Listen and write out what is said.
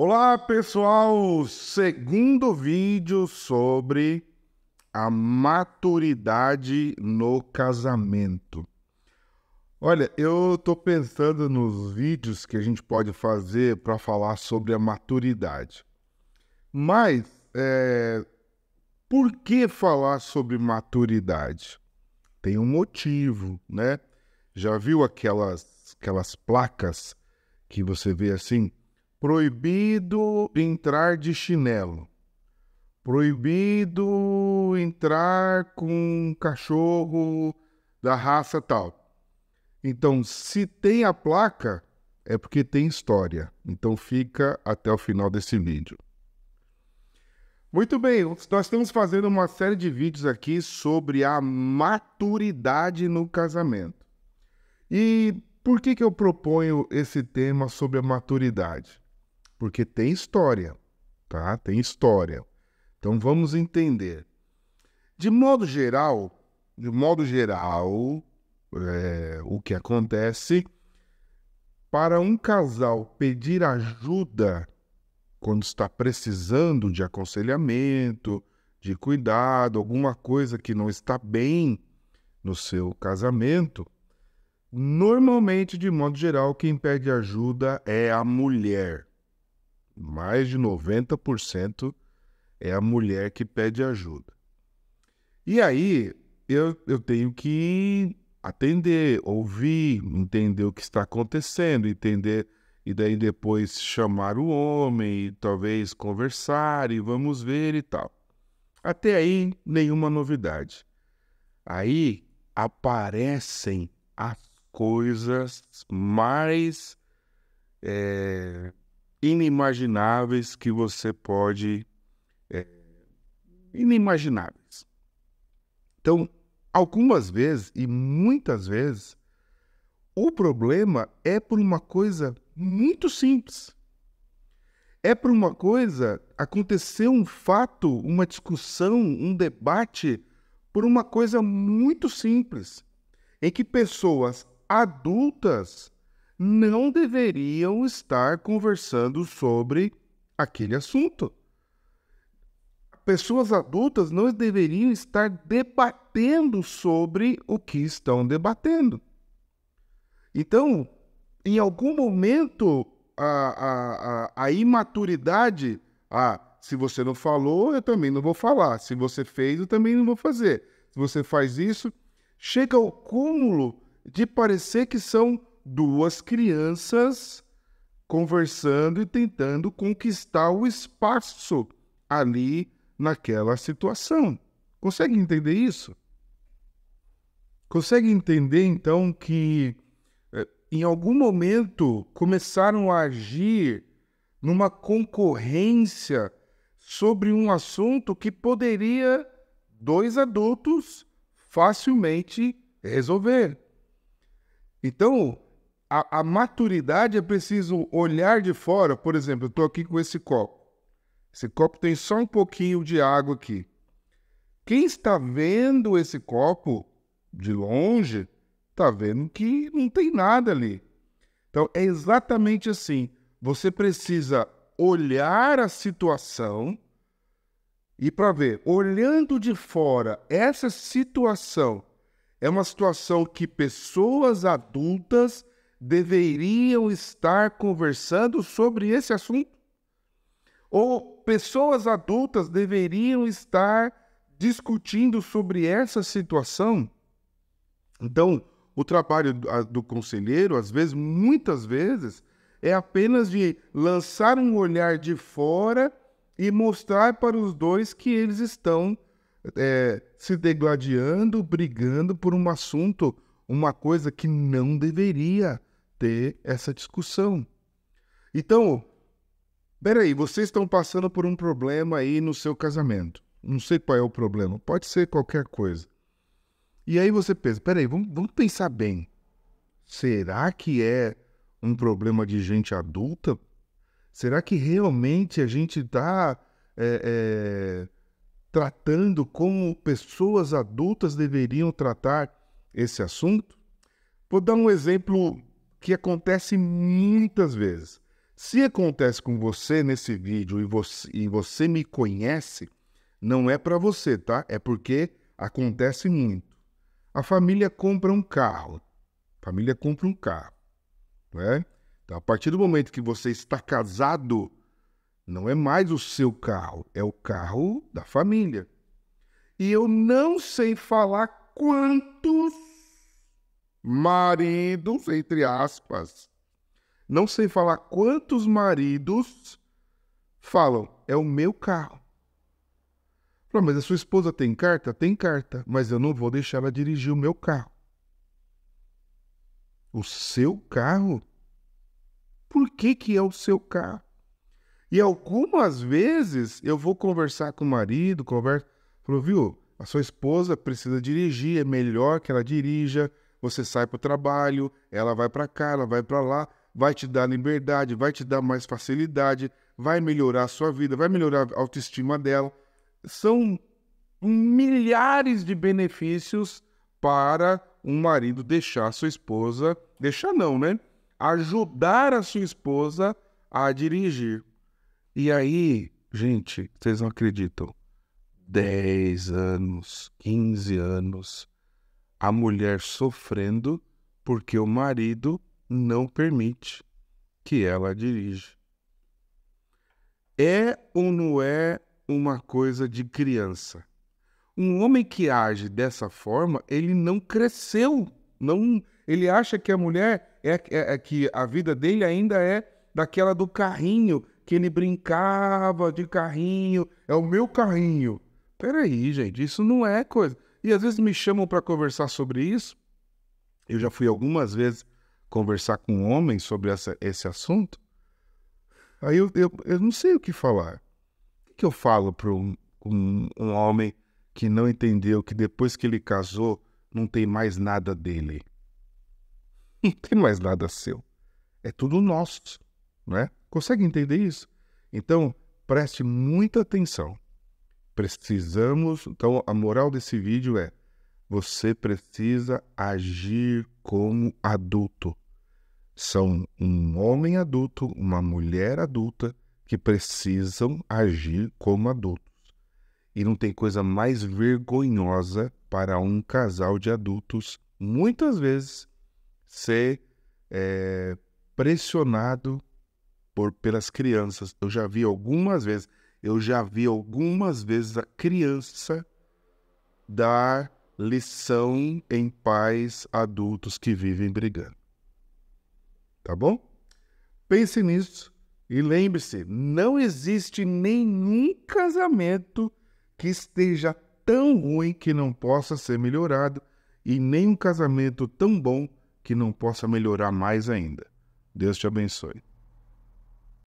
Olá, pessoal! Segundo vídeo sobre a maturidade no casamento. Olha, eu tô pensando nos vídeos que a gente pode fazer para falar sobre a maturidade. Mas, por que falar sobre maturidade? Tem um motivo, né? Já viu aquelas placas que você vê assim? Proibido entrar de chinelo. Proibido entrar com um cachorro da raça tal. Então, se tem a placa, é porque tem história. Então, fica até o final desse vídeo. Muito bem, nós estamos fazendo uma série de vídeos aqui sobre a maturidade no casamento. E por que eu proponho esse tema sobre a maturidade? Porque tem história, tá? Tem história. Então vamos entender. De modo geral, o que acontece para um casal pedir ajuda quando está precisando de aconselhamento, de cuidado, alguma coisa que não está bem no seu casamento, normalmente, de modo geral, quem pede ajuda é a mulher. Mais de 90% é a mulher que pede ajuda. E aí, eu tenho que atender, ouvir, entender o que está acontecendo, entender, e daí depois chamar o homem, e talvez conversar, e vamos ver e tal. Até aí, nenhuma novidade. Aí aparecem as coisas mais inimagináveis que você pode... inimagináveis. Então, algumas vezes, e muitas vezes, o problema é por uma coisa muito simples. É por uma coisa, aconteceu um fato, uma discussão, um debate, por uma coisa muito simples, em que pessoas adultas não deveriam estar conversando sobre aquele assunto. Pessoas adultas não deveriam estar debatendo sobre o que estão debatendo. Então, em algum momento, a imaturidade, se você não falou, eu também não vou falar. Se você fez, eu também não vou fazer. Se você faz isso, chega ao cúmulo de parecer que são duas crianças conversando e tentando conquistar o espaço ali naquela situação. Consegue entender isso? Consegue entender, então, que em algum momento começaram a agir numa concorrência sobre um assunto que poderia dois adultos facilmente resolver? Então, a maturidade é preciso olhar de fora. Por exemplo, eu estou aqui com esse copo. Esse copo tem só um pouquinho de água aqui. Quem está vendo esse copo de longe, está vendo que não tem nada ali. Então, é exatamente assim. Você precisa olhar a situação e para ver, olhando de fora, essa situação é uma situação que pessoas adultas deveriam estar conversando sobre esse assunto? Ou pessoas adultas deveriam estar discutindo sobre essa situação? Então, o trabalho do conselheiro, às vezes, muitas vezes, é apenas de lançar um olhar de fora e mostrar para os dois que eles estão se degladiando, brigando por um assunto, uma coisa que não deveria ter essa discussão. Então, peraí, vocês estão passando por um problema aí no seu casamento. Não sei qual é o problema, pode ser qualquer coisa. E aí você pensa, peraí, vamos pensar bem. Será que é um problema de gente adulta? Será que realmente a gente está tratando como pessoas adultas deveriam tratar esse assunto? Vou dar um exemplo que acontece muitas vezes. Se acontece com você nesse vídeo e você me conhece, não é para você, tá? É porque acontece muito. A família compra um carro. A família compra um carro, né? Então, a partir do momento que você está casado, não é mais o seu carro, é o carro da família. E eu não sei falar quantos maridos, entre aspas, não sei falar quantos maridos falam, é o meu carro. Fala, mas a sua esposa tem carta? Tem carta, mas eu não vou deixar ela dirigir o meu carro. O seu carro? Por que que é o seu carro? E algumas vezes eu vou conversar com o marido, falou, viu, a sua esposa precisa dirigir, é melhor que ela dirija, você sai para o trabalho, ela vai para cá, ela vai para lá, vai te dar liberdade, vai te dar mais facilidade, vai melhorar a sua vida, vai melhorar a autoestima dela. São milhares de benefícios para um marido deixar a sua esposa, deixar não, né? Ajudar a sua esposa a dirigir. E aí, gente, vocês não acreditam, 10 anos, 15 anos, a mulher sofrendo porque o marido não permite que ela dirija. É ou não é uma coisa de criança? Um homem que age dessa forma, ele não cresceu. Não, ele acha que a mulher que a vida dele ainda é daquela do carrinho, que ele brincava de carrinho, é o meu carrinho. Peraí, gente, isso não é coisa. E às vezes me chamam para conversar sobre isso. Eu já fui algumas vezes conversar com um homem sobre esse assunto. Aí eu não sei o que falar. O que eu falo para um homem que não entendeu que depois que ele casou, não tem mais nada dele? Não tem mais nada seu. É tudo nosso, né? Consegue entender isso? Então, preste muita atenção. Precisamos... Então, a moral desse vídeo é: você precisa agir como adulto. São um homem adulto, uma mulher adulta que precisam agir como adultos. E não tem coisa mais vergonhosa para um casal de adultos, muitas vezes, ser pressionado pelas crianças. Eu já vi algumas vezes a criança dar lição em pais adultos que vivem brigando. Tá bom? Pense nisso e lembre-se, não existe nenhum casamento que esteja tão ruim que não possa ser melhorado e nenhum casamento tão bom que não possa melhorar mais ainda. Deus te abençoe.